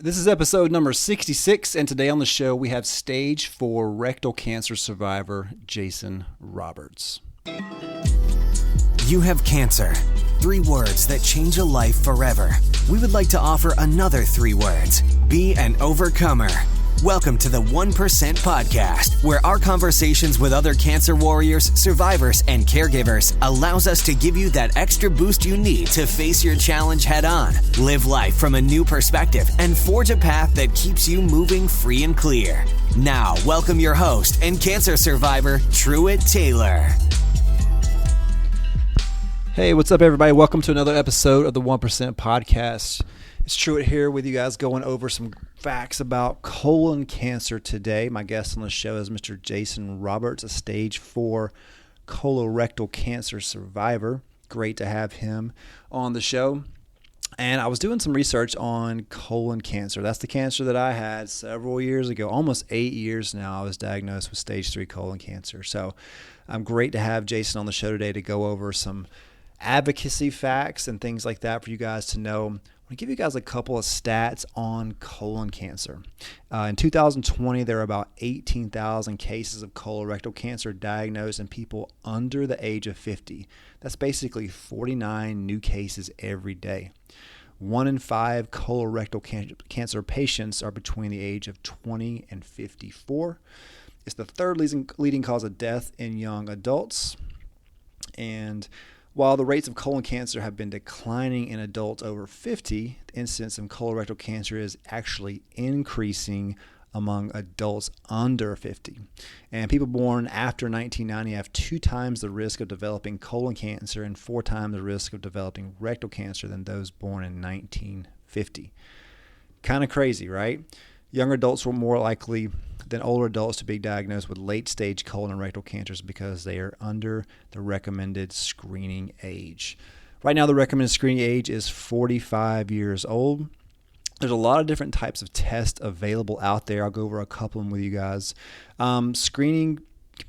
This is episode number 66, and today on the show we have stage 4 rectal cancer survivor Jacen Roberts. You have cancer. 3 words that change a life forever. We would like to offer another 3 words. Be an overcomer. Welcome to the 1% Podcast, where our conversations with other cancer warriors, survivors, and caregivers allows us to give you that extra boost you need to face your challenge head on, live life from a new perspective, and forge a path that keeps you moving free and clear. Now, welcome your host and cancer survivor, Truett Taylor. Hey, what's up, everybody? Welcome to another episode of the 1% Podcast. It's Truett here with you guys going over some facts about colon cancer today. My guest on the show is Mr. Jacen Roberts, a stage 4 colorectal cancer survivor. Great to have him on the show. And I was doing some research on colon cancer. That's the cancer that I had several years ago, almost 8 years now. I was diagnosed with stage 3 colon cancer. So I'm great to have Jacen on the show today to go over some advocacy facts and things like that for you guys to know. I'm going to give you guys a couple of stats on colon cancer. In 2020, there were about 18,000 cases of colorectal cancer diagnosed in people under the age of 50. That's basically 49 new cases every day. 1 in 5 colorectal cancer patients are between the age of 20 and 54. It's the third leading cause of death in young adults. And while the rates of colon cancer have been declining in adults over 50, the incidence of colorectal cancer is actually increasing among adults under 50. And people born after 1990 have 2 times the risk of developing colon cancer and 4 times the risk of developing rectal cancer than those born in 1950. Kind of crazy, right? Younger adults were more likely than older adults to be diagnosed with late-stage colon and rectal cancers because they are under the recommended screening age. Right now, the recommended screening age is 45 years old. There's a lot of different types of tests available out there. I'll go over a couple of them with you guys. Screening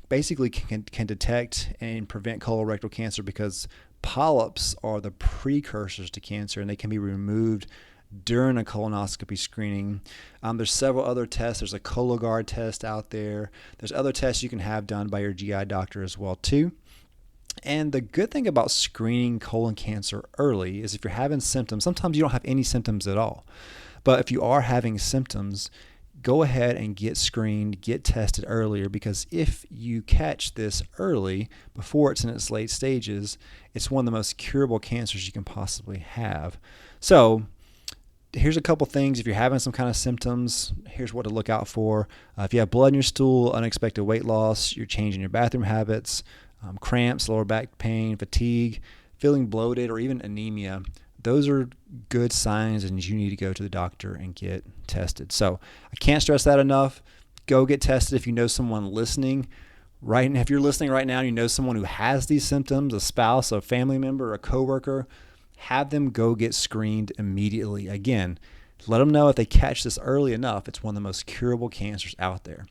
basically can detect and prevent colorectal cancer because polyps are the precursors to cancer, and they can be removed during a colonoscopy screening. There's several other tests. There's a Cologuard test out there. There's other tests you can have done by your GI doctor as well too. And the good thing about screening colon cancer early is if you're having symptoms, sometimes you don't have any symptoms at all. But if you are having symptoms, go ahead and get screened, get tested earlier, because if you catch this early, before it's in its late stages, it's one of the most curable cancers you can possibly have. So here's a couple things. If you're having some kind of symptoms, here's what to look out for. If you have blood in your stool, unexpected weight loss, you're changing your bathroom habits, cramps, lower back pain, fatigue, feeling bloated, or even anemia, those are good signs and you need to go to the doctor and get tested. So I can't stress that enough. Go get tested if you know someone listening. Right, and if you're listening right now and you know someone who has these symptoms, a spouse, a family member, a coworker, have them go get screened immediately. Again, let them know if they catch this early enough, it's one of the most curable cancers out there.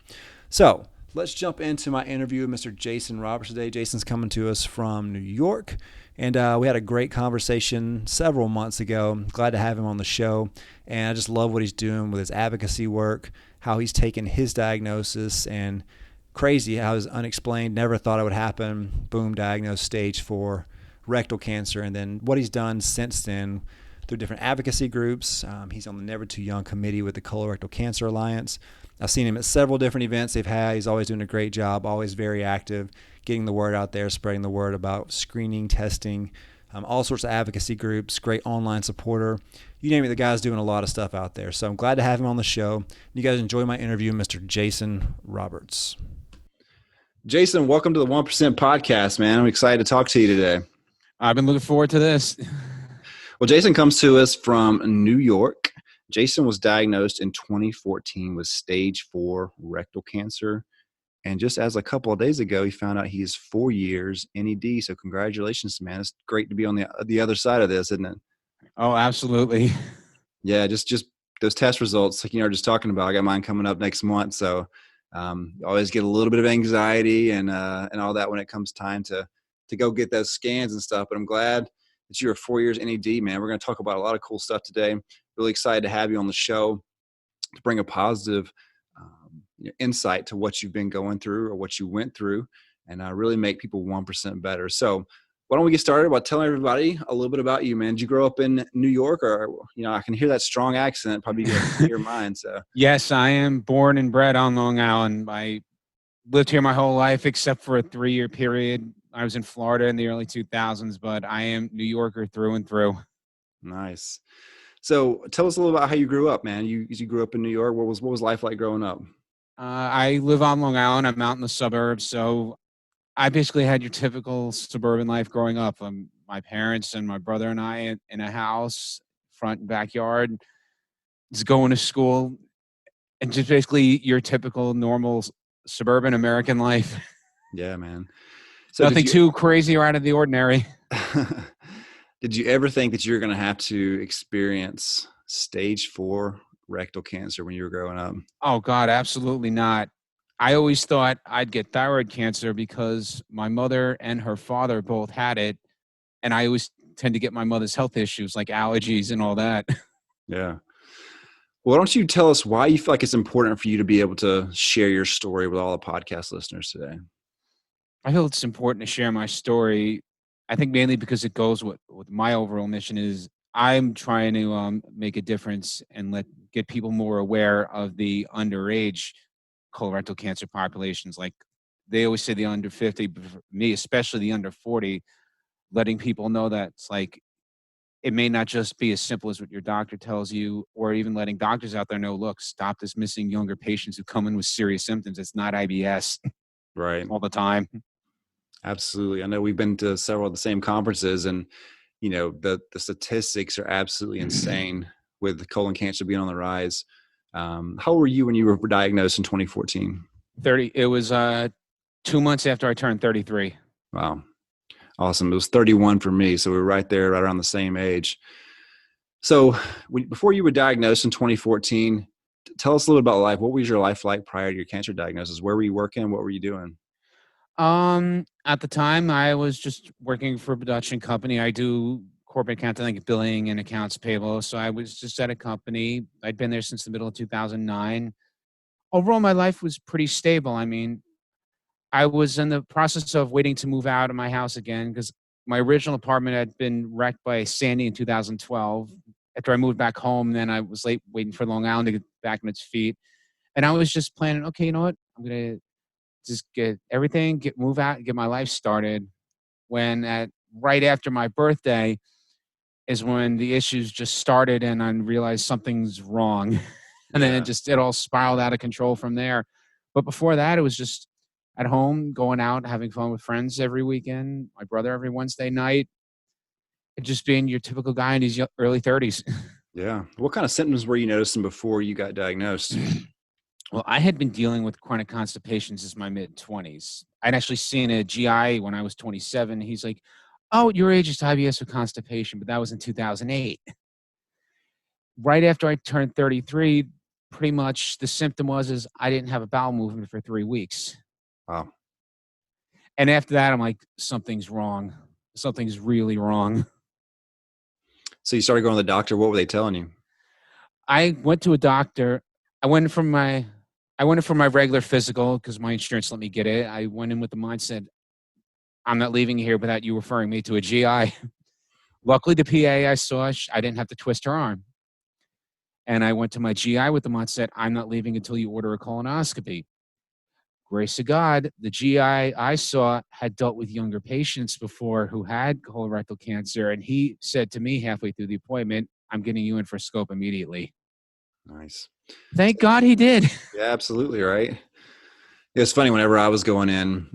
So let's jump into my interview with Mr. Jacen Roberts today. Jacen's coming to us from New York, and we had a great conversation several months ago. I'm glad to have him on the show, and I just love what he's doing with his advocacy work, how he's taken his diagnosis, and crazy how it was unexplained, never thought it would happen, boom, diagnosed stage 4 rectal cancer, and then what he's done since then through different advocacy groups. He's on the Never Too Young committee with the Colorectal Cancer Alliance. I've seen him at several different events they've had. He's always doing a great job, always very active, getting the word out there, spreading the word about screening, testing, all sorts of advocacy groups, great online supporter. You name it, the guy's doing a lot of stuff out there. So I'm glad to have him on the show. You guys enjoy my interview with Mr. Jacen Roberts. Jacen, welcome to the 1% Podcast, man. I'm excited to talk to you today. I've been looking forward to this. Well, Jacen comes to us from New York. Jacen was diagnosed in 2014 with stage 4 rectal cancer. And just as a couple of days ago, he found out he is 4 years NED. So congratulations, man. It's great to be on the other side of this, isn't it? Oh, absolutely. Yeah, just those test results, like you were just talking about. I got mine coming up next month. So always get a little bit of anxiety and all that when it comes time to go get those scans and stuff. But I'm glad that you're 4 years NED, man. We're going to talk about a lot of cool stuff today. Really excited to have you on the show. to bring a positive insight to what you've been going through or what you went through, and really make people 1% better. So why don't we get started by telling everybody a little bit about you, man? Did you grow up in New York, or, I can hear that strong accent probably get your mind. So Yes, I am born and bred on Long Island. I lived here my whole life except for a 3-year period. I was in Florida in the early 2000s, but I am New Yorker through and through. nice. So tell us a little about how you grew up, man. You grew up in New York. What was life like growing up? I live on Long Island. I'm out in the suburbs, so I basically had your typical suburban life growing up. My parents and my brother and I in a house, front and backyard, just going to school, and just basically your typical normal suburban American life. Yeah, man. So Nothing too crazy or out of the ordinary. Did you ever think that you were going to have to experience stage 4 rectal cancer when you were growing up? Oh, God, absolutely not. I always thought I'd get thyroid cancer because my mother and her father both had it. And I always tend to get my mother's health issues like allergies and all that. Yeah. Well, why don't you tell us why you feel like it's important for you to be able to share your story with all the podcast listeners today? I feel it's important to share my story. I think mainly because it goes with my overall mission is I'm trying to make a difference and get people more aware of the underage colorectal cancer populations. Like they always say the under 50, but for me, especially the under 40, letting people know that it's like, it may not just be as simple as what your doctor tells you, or even letting doctors out there know, look, stop this missing younger patients who come in with serious symptoms. It's not IBS Right. all the time. Absolutely. I know we've been to several of the same conferences, and the statistics are absolutely insane with colon cancer being on the rise. How old were you when you were diagnosed in 2014? 30. It was 2 months after I turned 33. Wow. Awesome. It was 31 for me. So we were right there, right around the same age. So before you were diagnosed in 2014, tell us a little bit about life. What was your life like prior to your cancer diagnosis? Where were you working? What were you doing? At the time, I was just working for a production company. I do corporate accounting, like billing and accounts payable. So I was just at a company. I'd been there since the middle of 2009. Overall, my life was pretty stable. I mean, I was in the process of waiting to move out of my house again because my original apartment had been wrecked by Sandy in 2012. After I moved back home, then I was late waiting for Long Island to get back on its feet. And I was just planning, okay, you know what? I'm going to just get everything, move out, get my life started. Right after my birthday is when the issues just started and I realized something's wrong. And then it all spiraled out of control from there. But before that, it was just at home, going out, having fun with friends every weekend, my brother every Wednesday night, and just being your typical guy in his early 30s. Yeah. What kind of symptoms were you noticing before you got diagnosed? Well, I had been dealing with chronic constipation since my mid-20s. I'd actually seen a GI when I was 27. He's like, oh, at your age, it's IBS with constipation, but that was in 2008. Right after I turned 33, pretty much the symptom is I didn't have a bowel movement for 3 weeks. Wow. And after that, I'm like, something's wrong. Something's really wrong. So you started going to the doctor. What were they telling you? I went to a doctor. I went in for my regular physical because my insurance let me get it. I went in with the mindset, I'm not leaving here without you referring me to a GI. Luckily, the PA I saw, I didn't have to twist her arm. And I went to my GI with the mindset, I'm not leaving until you order a colonoscopy. Grace of God, the GI I saw had dealt with younger patients before who had colorectal cancer. And he said to me halfway through the appointment, I'm getting you in for a scope immediately. Nice. Thank God he did. Yeah, absolutely. Right. It was funny. Whenever I was going in,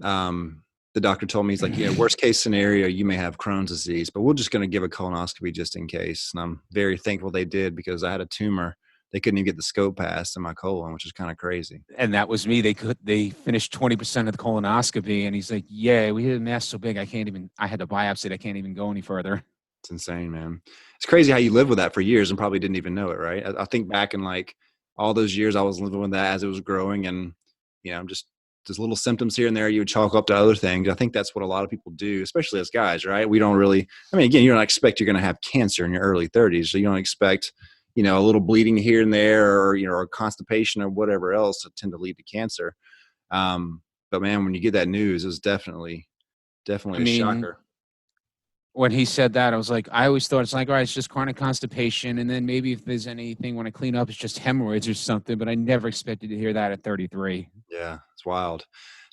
the doctor told me, he's like, worst case scenario, you may have Crohn's disease, but we're just going to give a colonoscopy just in case. And I'm very thankful they did, because I had a tumor. They couldn't even get the scope passed in my colon, which is kind of crazy. And that was me. They finished 20% of the colonoscopy. And he's like, yeah, we had a mass so big, I had to biopsy it. I can't even go any further. It's insane, man. It's crazy how you lived with that for years and probably didn't even know it. Right. I think back in like all those years I was living with that as it was growing, and, just little symptoms here and there, you would chalk up to other things. I think that's what a lot of people do, especially as guys, right? We don't really, again, you don't expect you're going to have cancer in your early 30s. So you don't expect, a little bleeding here and there, or constipation or whatever else that tend to lead to cancer. But man, when you get that news, it was definitely I a mean, shocker. when he said that, I was like, I always thought it's like, all right, it's just chronic constipation. And then maybe if there's anything when I clean up, it's just hemorrhoids or something. But I never expected to hear that at 33. Yeah, it's wild.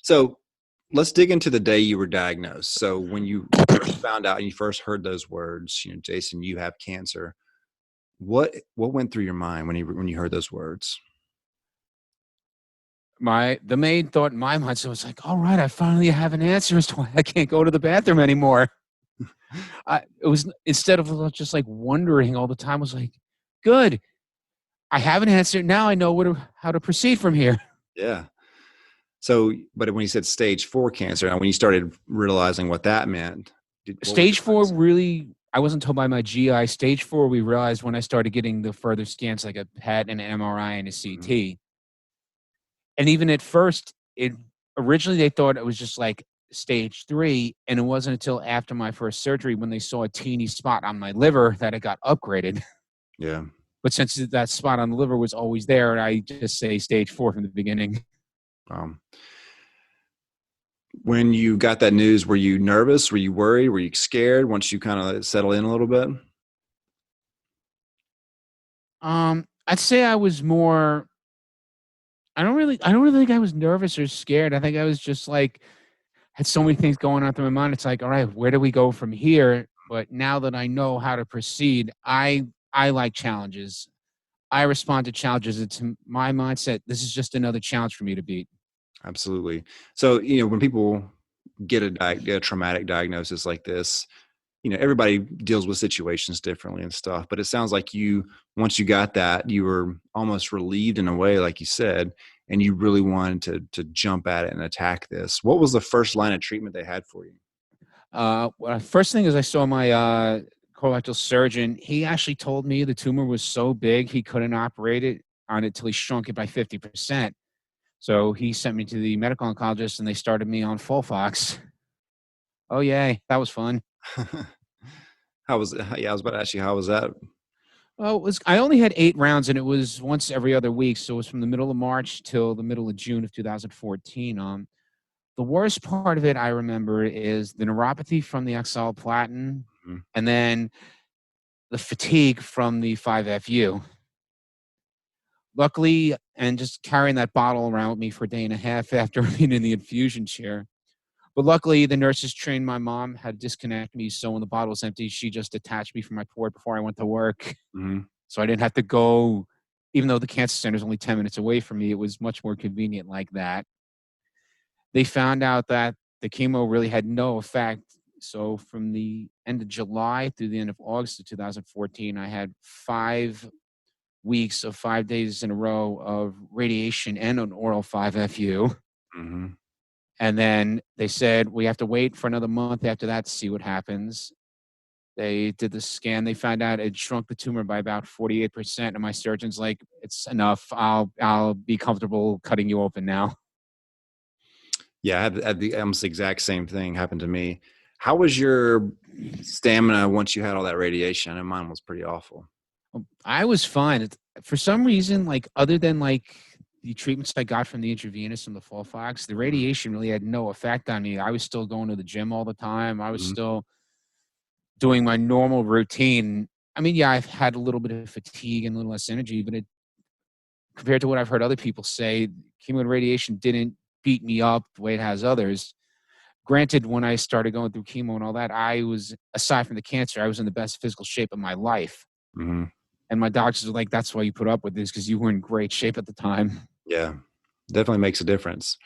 So let's dig into the day you were diagnosed. So when you first found out and you first heard those words, Jacen, you have cancer. What went through your mind when you heard those words? The main thought in my mind was like, all right, I finally have an answer as to why I can't go to the bathroom anymore. It was, instead of just like wondering all the time, I was like, good, I have an answer. Now I know how to proceed from here. Yeah. So, but when you said stage 4 cancer, and when you started realizing what that meant, Stage 4, really, I wasn't told by my GI. Stage 4, we realized when I started getting the further scans, like a PET and an MRI and a CT. Mm-hmm. And even at first, originally they thought it was just like stage 3, and it wasn't until after my first surgery when they saw a teeny spot on my liver that it got upgraded. Yeah. But since that spot on the liver was always there, I just say stage 4 from the beginning. When you got that news, were you nervous? Were you worried? Were you scared once you kind of settle in a little bit? I'd say I was more. I don't really think I was nervous or scared. I think I was just like, had so many things going on through my mind. It's like, all right, where do we go from here? But now that I know how to proceed, I like challenges. I respond to challenges. It's my mindset. This is just another challenge for me to beat. Absolutely. So, when people get a traumatic diagnosis like this, everybody deals with situations differently and stuff, but it sounds like once you got that, you were almost relieved in a way, like you said, and you really wanted to jump at it and attack this. What was the first line of treatment they had for you? First thing is I saw my colorectal surgeon. He actually told me the tumor was so big he couldn't operate it on it till he shrunk it by 50%. So he sent me to the medical oncologist and they started me on Folfox. Oh, yay. That was fun. How was it? Yeah, I was about to ask you, how was that? Oh, I only had 8 rounds and it was once every other week. So it was from the middle of March till the middle of June of 2014. The worst part of it, I remember, is the neuropathy from the oxaliplatin and then the fatigue from the 5FU. Luckily, and just carrying that bottle around with me for a day and a half after being in the infusion chair. But luckily, the nurses trained my mom how to disconnect me. So when the bottle was empty, she just attached me from my port before I went to work. Mm-hmm. So I didn't have to go, even though the cancer center is only 10 minutes away from me, it was much more convenient like that. They found out that the chemo really had no effect. So from the end of July through the end of August of 2014, I had 5 weeks of 5 days in a row of radiation and an oral 5FU. Mm-hmm. And then they said, we have to wait for another month after that to see what happens. They did the scan. They found out it shrunk the tumor by about 48%. And my surgeon's like, it's enough. I'll be comfortable cutting you open now. Yeah, I had the almost exact same thing happen to me. How was your stamina once you had all that radiation? I know mine was pretty awful. I was fine. For some reason, like other than like the treatments I got from the intravenous and the Folfox, the radiation really had no effect on me. I was still going to the gym all the time. I was still doing my normal routine. I mean, yeah, I've had a little bit of fatigue and a little less energy, but compared to what I've heard other people say, chemo and radiation didn't beat me up the way it has others. Granted, when I started going through chemo and all that, I was, aside from the cancer, I was in the best physical shape of my life. Mm-hmm. And my doctors were like, that's why you put up with this, because you were in great shape at the time. Yeah, definitely makes a difference.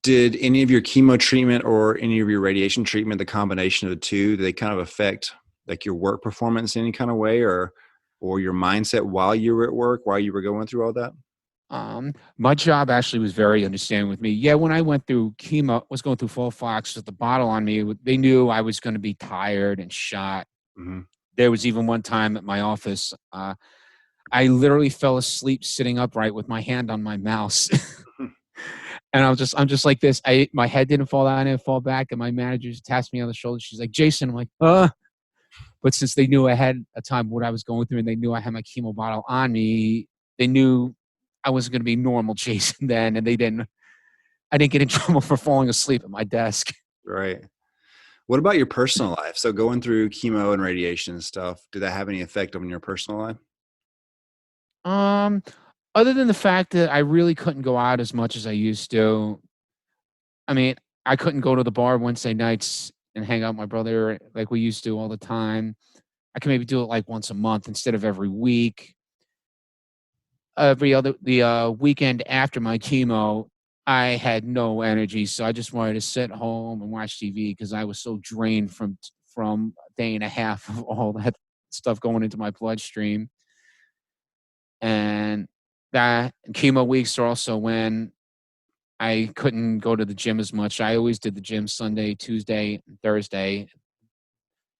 Did any of your chemo treatment or any of your radiation treatment, the combination of the two, do they kind of affect like your work performance in any kind of way, or your mindset while you were at work, while you were going through all that? My job actually was very understanding with me. Yeah, when I went through chemo, was going through Folfox with the bottle on me, they knew I was going to be tired and shot. Mm-hmm. There was even one time at my office, I literally fell asleep sitting upright with my hand on my mouse. And I'm just like this. My head didn't fall down, I didn't fall back. And my manager just tapped me on the shoulder. She's like, Jacen. I'm like, But since they knew ahead of time what I was going through and they knew I had my chemo bottle on me, they knew I wasn't going to be normal Jacen then. And I didn't get in trouble for falling asleep at my desk. Right. What about your personal life? So going through chemo and radiation and stuff, did that have any effect on your personal life? Um, Other than the fact that I really couldn't go out as much as I used to. I mean, I couldn't go to the bar Wednesday nights and hang out with my brother like we used to all the time. I can maybe do it like once a month instead of every week. Every other the weekend after my chemo, I had no energy, so I just wanted to sit home and watch TV because I was so drained from a day and a half of all that stuff going into my bloodstream. And that chemo weeks are also when I couldn't go to the gym as much. I always did the gym Sunday, Tuesday, and Thursday.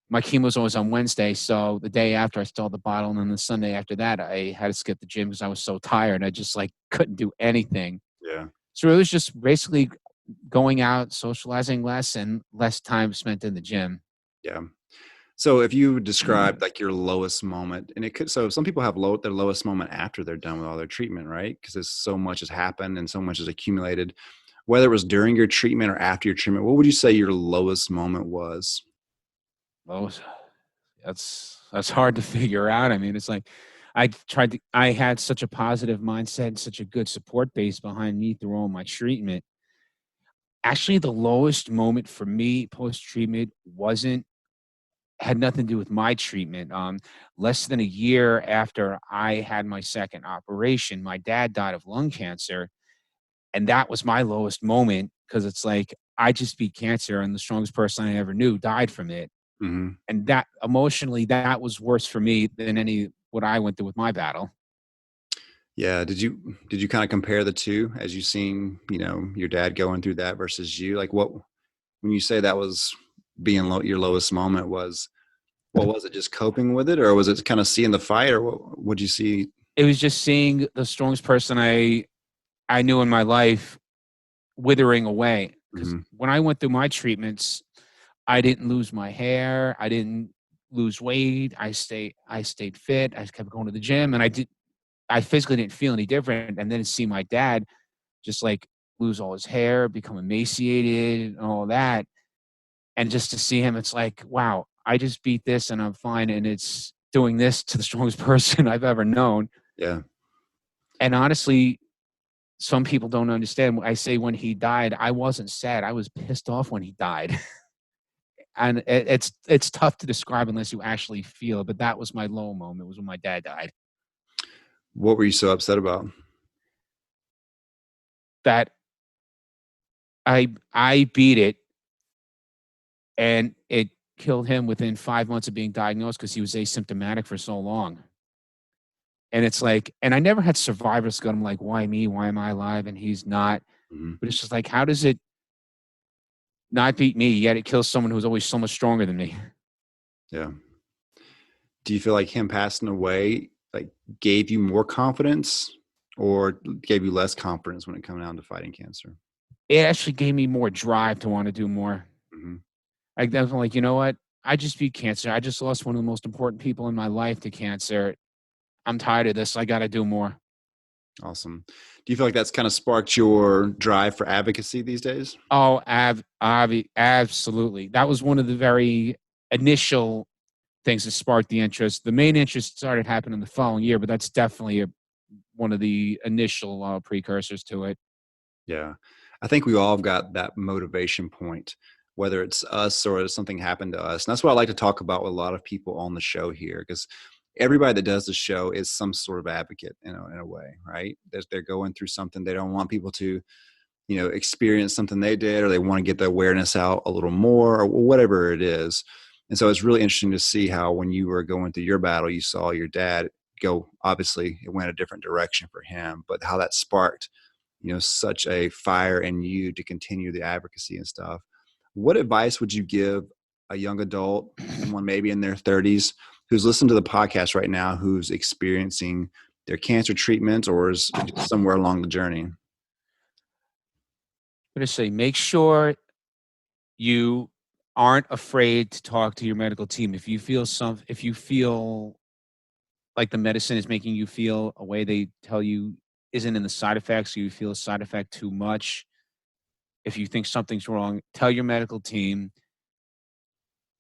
My chemo's always on Wednesday, so the day after I still had the bottle, and then the Sunday after that, I had to skip the gym because I was so tired. I just like couldn't do anything. Yeah. So it was just basically going out, socializing less, and less time spent in the gym. Yeah. So if you described like your lowest moment, and it could, so some people have their lowest moment after they're done with all their treatment, right? Because there's so much has happened and so much has accumulated, whether it was during your treatment or after your treatment. What would you say your lowest moment was? Oh, that's hard to figure out. I mean, it's like I had such a positive mindset and such a good support base behind me through all my treatment. Actually, the lowest moment for me post treatment wasn't had nothing to do with my treatment. Less than a year after I had my second operation, my dad died of lung cancer, and that was my lowest moment because it's like I just beat cancer, and the strongest person I ever knew died from it. Mm-hmm. And that emotionally, that was worse for me than any what I went through with my battle. Yeah. Did you kind of compare the two as you seen, your dad going through that versus you? Like when you say that was being your lowest moment what was it? Just coping with it, or was it kind of seeing the fight, or what would you see? It was just seeing the strongest person I knew in my life withering away. Because Mm-hmm. when I went through my treatments, I didn't lose my hair. I didn't lose weight. I stayed fit. I kept going to the gym, and I physically didn't feel any different. And then to see my dad just like lose all his hair, become emaciated, and all that, and just to see him, it's like, wow, I just beat this, and I'm fine, and it's doing this to the strongest person I've ever known. Yeah. And honestly, some people don't understand. I say when he died, I wasn't sad. I was pissed off when he died. And it's tough to describe unless you actually feel it. But that was my low moment. Was when my dad died. What were you so upset about? That I beat it, and it killed him within 5 months of being diagnosed because he was asymptomatic for so long. And it's like, and I never had survivor's guilt. I'm like, why me? Why am I alive? And he's not. Mm-hmm. But it's just like, how does it not beat me, yet it kills someone who's always so much stronger than me? Yeah. Do you feel like him passing away like gave you more confidence or gave you less confidence when it comes down to fighting cancer? It actually gave me more drive to want to do more. Mm-hmm. I definitely like, you know what? I just beat cancer. I just lost one of the most important people in my life to cancer. I'm tired of this. I got to do more. Awesome. Do you feel like that's kind of sparked your drive for advocacy these days? Oh, absolutely. That was one of the very initial things that sparked the interest. The main interest started happening the following year, but that's definitely one of the initial precursors to it. Yeah. I think we all have got that motivation point, whether it's us or something happened to us. And that's what I like to talk about with a lot of people on the show here, because everybody that does the show is some sort of advocate in a way, right? They're going through something. They don't want people to, experience something they did, or they want to get the awareness out a little more, or whatever it is. And so it's really interesting to see how when you were going through your battle, you saw your dad go, obviously it went a different direction for him, but how that sparked, such a fire in you to continue the advocacy and stuff. What advice would you give a young adult, someone maybe in their 30s, who's listening to the podcast right now, who's experiencing their cancer treatment or is just somewhere along the journey? I'm going to say, make sure you aren't afraid to talk to your medical team. If you feel like the medicine is making you feel a way they tell you isn't in the side effects, you feel a side effect too much, if you think something's wrong, tell your medical team.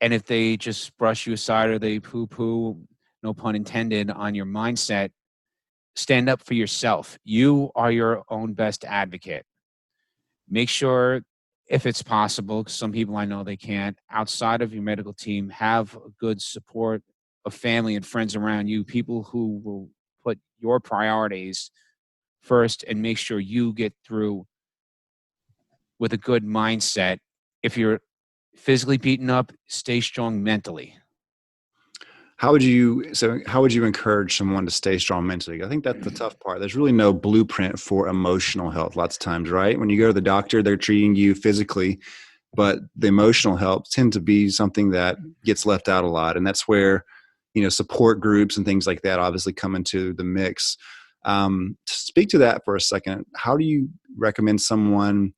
And if they just brush you aside or they poo-poo, no pun intended, on your mindset, stand up for yourself. You are your own best advocate. Make sure, if it's possible, because some people I know they can't, outside of your medical team, have a good support of family and friends around you, people who will put your priorities first and make sure you get through with a good mindset. If you're physically beaten up, stay strong mentally. How would you encourage someone to stay strong mentally? I think that's the tough part. There's really no blueprint for emotional health lots of times, right? When you go to the doctor, they're treating you physically, but the emotional health tend to be something that gets left out a lot. And that's where, support groups and things like that obviously come into the mix. Speak to that for a second. How do you recommend someone,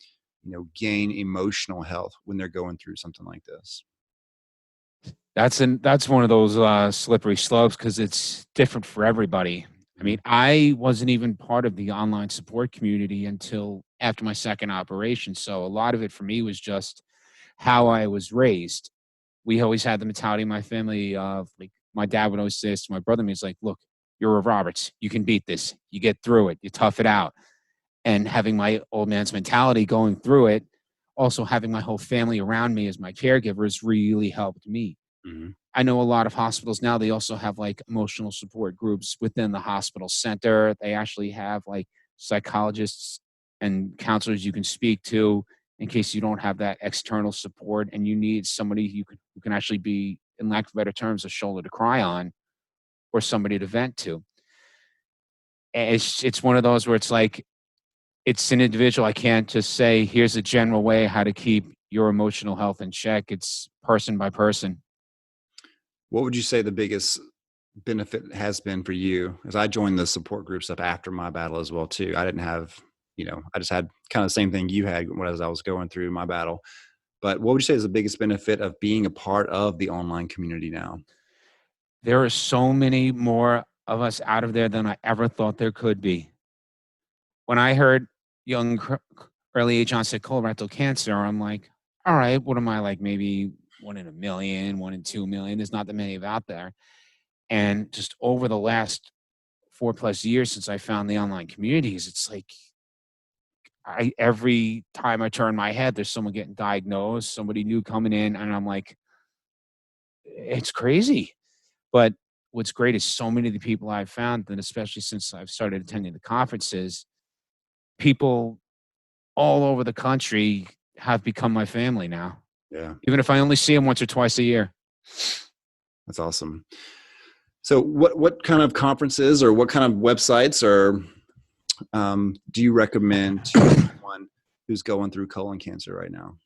gain emotional health when they're going through something like this? That's one of those slippery slopes because it's different for everybody. I mean, I wasn't even part of the online support community until after my second operation. So a lot of it for me was just how I was raised. We always had the mentality in my family of like my dad would always say this to my brother. He's like, look, you're a Roberts. You can beat this. You get through it. You tough it out. And having my old man's mentality going through it, also having my whole family around me as my caregivers really helped me. Mm-hmm. I know a lot of hospitals now, they also have like emotional support groups within the hospital center. They actually have like psychologists and counselors you can speak to in case you don't have that external support and you need somebody who can actually be, in lack of better terms, a shoulder to cry on or somebody to vent to. And it's one of those where it's like, it's an individual. I can't just say, here's a general way how to keep your emotional health in check. It's person by person. What would you say the biggest benefit has been for you? As I joined the support groups up after my battle as well too. I didn't have, I just had kind of the same thing you had as I was going through my battle. But what would you say is the biggest benefit of being a part of the online community now? There are so many more of us out of there than I ever thought there could be. When I heard young early age onset colorectal cancer, I'm like, all right, what am I, like maybe 1 in a million, 1 in 2 million? There's not that many out there. And just over the last 4+ years since I found the online communities, it's like every time I turn my head, there's someone getting diagnosed, somebody new coming in, and I'm like, it's crazy. But what's great is so many of the people I've found, and especially since I've started attending the conferences, people all over the country have become my family now. Yeah, Even if I only see them once or twice a year. that's awesome. So what kind of conferences or what kind of websites or do you recommend to someone who's going through colon cancer right now?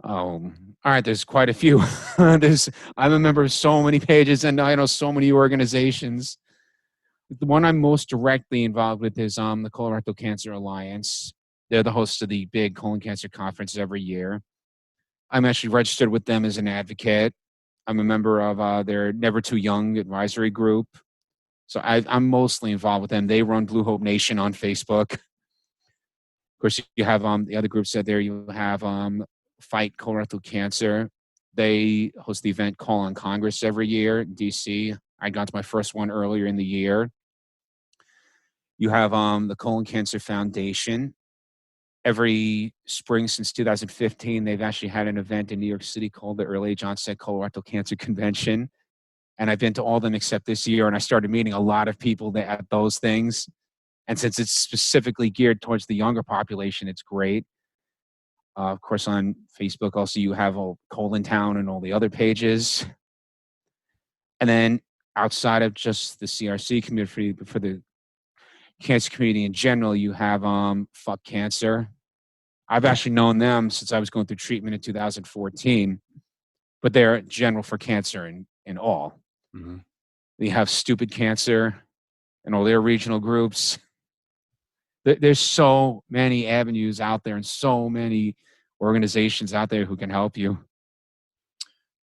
Oh, all right. There's quite a few. I'm a member of so many pages and I know so many organizations. The one I'm most directly involved with is the Colorectal Cancer Alliance. They're the host of the big colon cancer conference every year. I'm actually registered with them as an advocate. I'm a member of their Never Too Young advisory group. So I'm mostly involved with them. They run Blue Hope Nation on Facebook. Of course, you have the other groups out there. You have Fight Colorectal Cancer. They host the event Call on Congress every year in DC. I got to my first one earlier in the year. You have the Colon Cancer Foundation. Every spring since 2015, they've actually had an event in New York City called the Early Age Onset Colorectal Cancer Convention. And I've been to all of them except this year. And I started meeting a lot of people at those things. And since it's specifically geared towards the younger population, it's great. Of course, on Facebook, also, you have Colon Town and all the other pages. And then outside of just the CRC community, but for the cancer community in general, you have Fuck Cancer. I've actually known them since I was going through treatment in 2014, but they're general for cancer in all. Mm-hmm. We have Stupid Cancer and all their regional groups. There's so many avenues out there and so many organizations out there who can help you.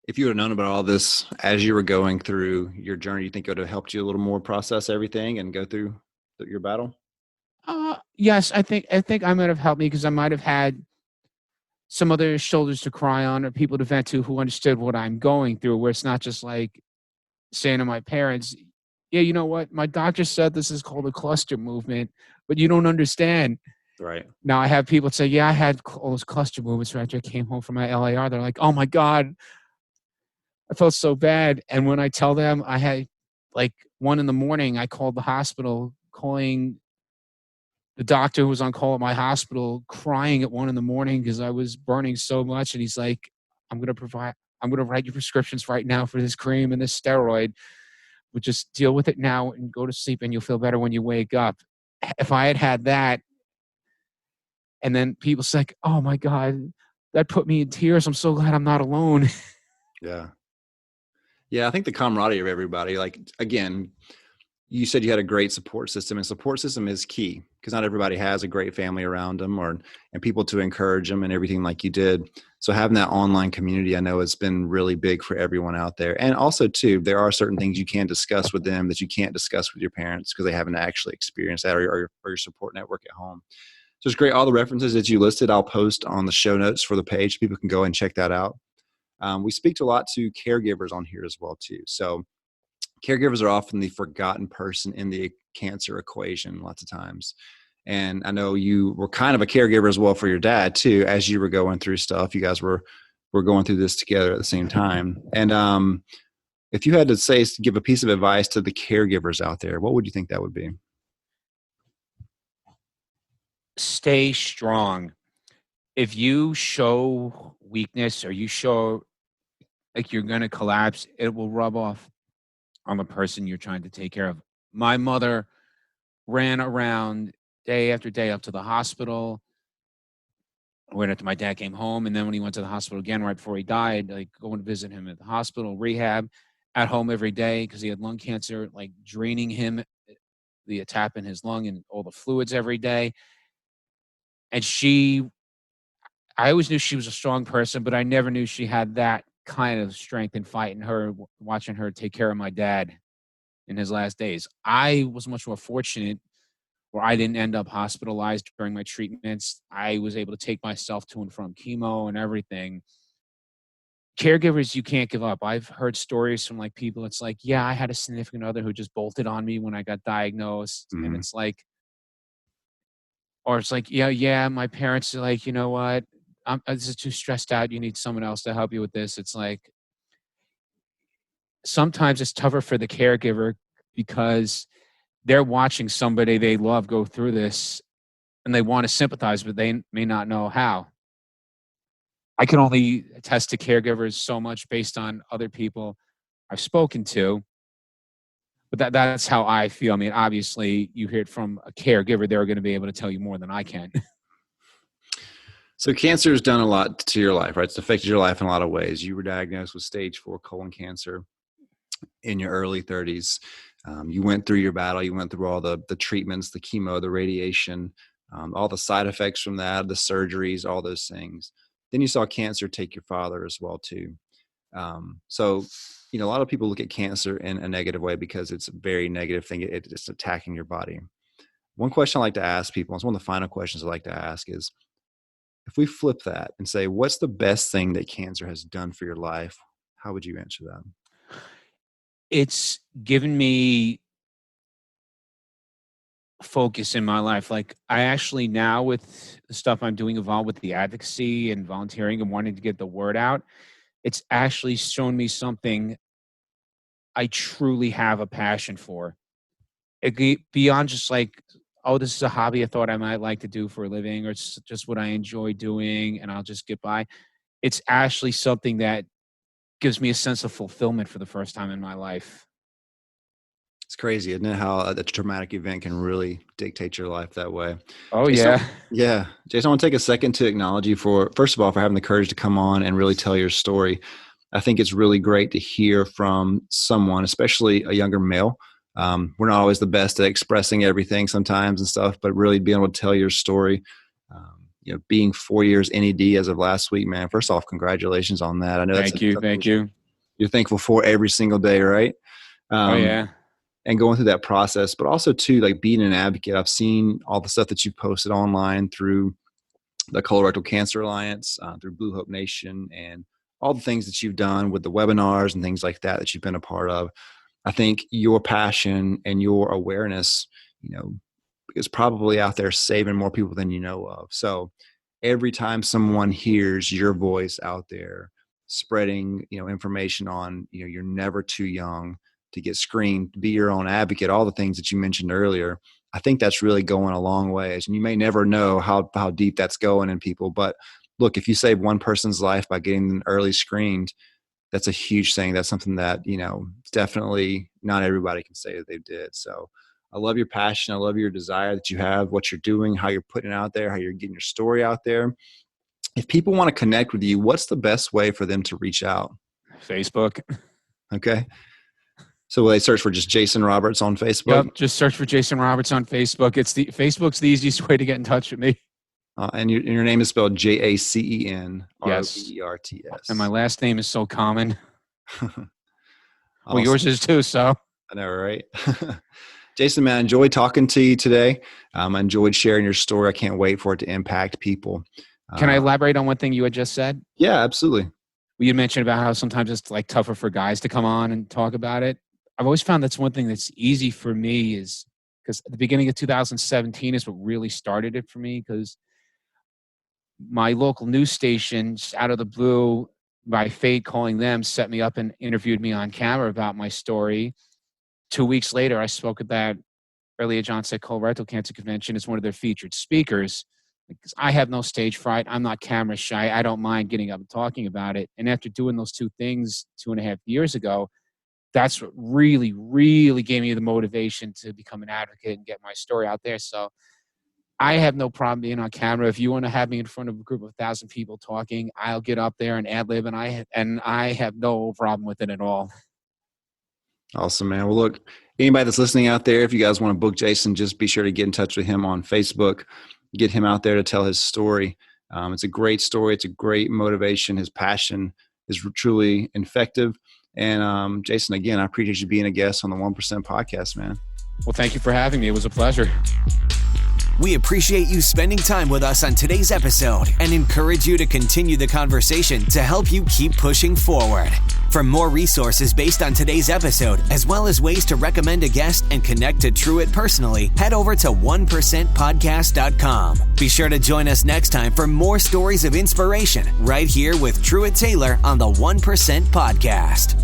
If you would have known about all this as you were going through your journey, you think it would have helped you a little more process everything and go through your battle? Yes, I think I might have helped me because I might have had some other shoulders to cry on or people to vent to who understood what I'm going through, where it's not just like saying to my parents, "Yeah, you know what? My doctor said this is called a cluster movement, but you don't understand." Right. Now I have people say, "Yeah, I had all those cluster movements right after I came home from my LAR." They're like, "Oh my God, I felt so bad." And when I tell them I had like 1 in the morning, I called the hospital, calling the doctor who was on call at my hospital, crying at 1 in the morning because I was burning so much. And he's like, I'm going to write you prescriptions right now for this cream and this steroid. But just deal with it now and go to sleep and you'll feel better when you wake up. If I had had that, and then people say, "Oh my God, that put me in tears. I'm so glad I'm not alone." Yeah. Yeah. I think the camaraderie of everybody, like, again, you said you had a great support system, and support system is key because not everybody has a great family around them and people to encourage them and everything like you did. So having that online community, I know has been really big for everyone out there. And also too, there are certain things you can discuss with them that you can't discuss with your parents because they haven't actually experienced that or your support network at home. So it's great. All the references that you listed, I'll post on the show notes for the page. People can go and check that out. We speak to a lot to caregivers on here as well too. So caregivers are often the forgotten person in the cancer equation lots of times. And I know you were kind of a caregiver as well for your dad too, as you were going through stuff. You guys were going through this together at the same time. And if you had to say, give a piece of advice to the caregivers out there, what would you think that would be? Stay strong. If you show weakness or you show like you're going to collapse, it will rub off on the person you're trying to take care of. My mother ran around day after day up to the hospital. Wait after my dad came home, and then when he went to the hospital again right before he died, like going to visit him at the hospital, rehab, at home every day because he had lung cancer, like draining him, the tap in his lung and all the fluids every day. And I always knew she was a strong person, but I never knew she had that kind of strength and fight in her, watching her take care of my dad in his last days. I was much more fortunate where I didn't end up hospitalized during my treatments. I was able to take myself to and from chemo and everything. Caregivers, you can't give up. I've heard stories from like people. It's like, yeah, I had a significant other who just bolted on me when I got diagnosed. And Mm-hmm. it's like, or it's like, yeah, my parents are like, you know what? This is too stressed out. You need someone else to help you with this. It's like, sometimes it's tougher for the caregiver because they're watching somebody they love go through this and they want to sympathize, but they may not know how. I can only attest to caregivers so much based on other people I've spoken to, but that's how I feel. I mean, obviously, you hear it from a caregiver; they're going to be able to tell you more than I can. So cancer has done a lot to your life, right? It's affected your life in a lot of ways. You were diagnosed with stage 4 colon cancer in your early 30s. You went through your battle. You went through all the treatments, the chemo, the radiation, all the side effects from that, the surgeries, all those things. Then you saw cancer take your father as well too. So, a lot of people look at cancer in a negative way because it's a very negative thing. It's attacking your body. One question I like to ask people, it's one of the final questions I like to ask is, if we flip that and say, what's the best thing that cancer has done for your life? How would you answer that? It's given me focus in my life. Like I actually now with the stuff I'm doing involved with the advocacy and volunteering and wanting to get the word out, it's actually shown me something I truly have a passion for. Beyond just like, oh, this is a hobby I thought I might like to do for a living, or it's just what I enjoy doing and I'll just get by. It's actually something that gives me a sense of fulfillment for the first time in my life. It's crazy, isn't it? How a traumatic event can really dictate your life that way. Oh, Jason, yeah. yeah. Jason, I want to take a second to acknowledge you first of all, for having the courage to come on and really tell your story. I think it's really great to hear from someone, especially a younger male. We're not always the best at expressing everything sometimes and stuff, but really being able to tell your story being 4 years NED as of last week, man. First off, congratulations on that. I know Thank you. You're thankful for every single day, right? Oh yeah. And going through that process, but also too, like being an advocate. I've seen all the stuff that you posted online through the Colorectal Cancer Alliance, through Blue Hope Nation, and all the things that you've done with the webinars and things like that you've been a part of. I think your passion and your awareness, is probably out there saving more people than you know of. So every time someone hears your voice out there spreading, information on, you're never too young to get screened, be your own advocate, all the things that you mentioned earlier, I think that's really going a long ways. And you may never know how deep that's going in people. But look, if you save one person's life by getting them early screened, that's a huge thing. That's something that, definitely not everybody can say that they did. So I love your passion. I love your desire that you have, what you're doing, how you're putting it out there, how you're getting your story out there. If people want to connect with you, what's the best way for them to reach out? Facebook. Okay. So will they search for just Jacen Roberts on Facebook? Yep, just search for Jacen Roberts on Facebook. Facebook's the easiest way to get in touch with me. And your name is spelled Jacen Yes. Roberts. And my last name is so common. Awesome. Well, yours is too, so. I know, right? Jacen, man, I enjoyed talking to you today. I enjoyed sharing your story. I can't wait for it to impact people. Can I elaborate on one thing you had just said? Yeah, absolutely. Well, you mentioned about how sometimes it's like tougher for guys to come on and talk about it. I've always found that's one thing that's easy for me, is because at the beginning of 2017 is what really started it for me, because my local news station, just out of the blue, by fate calling them, set me up and interviewed me on camera about my story. 2 weeks later, I spoke at that early age onset colorectal cancer convention as one of their featured speakers. Because I have no stage fright. I'm not camera shy. I don't mind getting up and talking about it. And after doing those two things 2.5 years ago, that's what really, really gave me the motivation to become an advocate and get my story out there. So I have no problem being on camera. If you want to have me in front of a group of 1,000 people talking, I'll get up there and ad-lib, and I have no problem with it at all. Awesome, man. Well, look, anybody that's listening out there, if you guys want to book Jacen, just be sure to get in touch with him on Facebook. Get him out there to tell his story. It's a great story. It's a great motivation. His passion is truly infective. And Jacen, again, I appreciate you being a guest on the 1% podcast, man. Well, thank you for having me. It was a pleasure. We appreciate you spending time with us on today's episode and encourage you to continue the conversation to help you keep pushing forward. For more resources based on today's episode, as well as ways to recommend a guest and connect to Truett personally, head over to 1%podcast.com. Be sure to join us next time for more stories of inspiration right here with Truett Taylor on the 1% Podcast.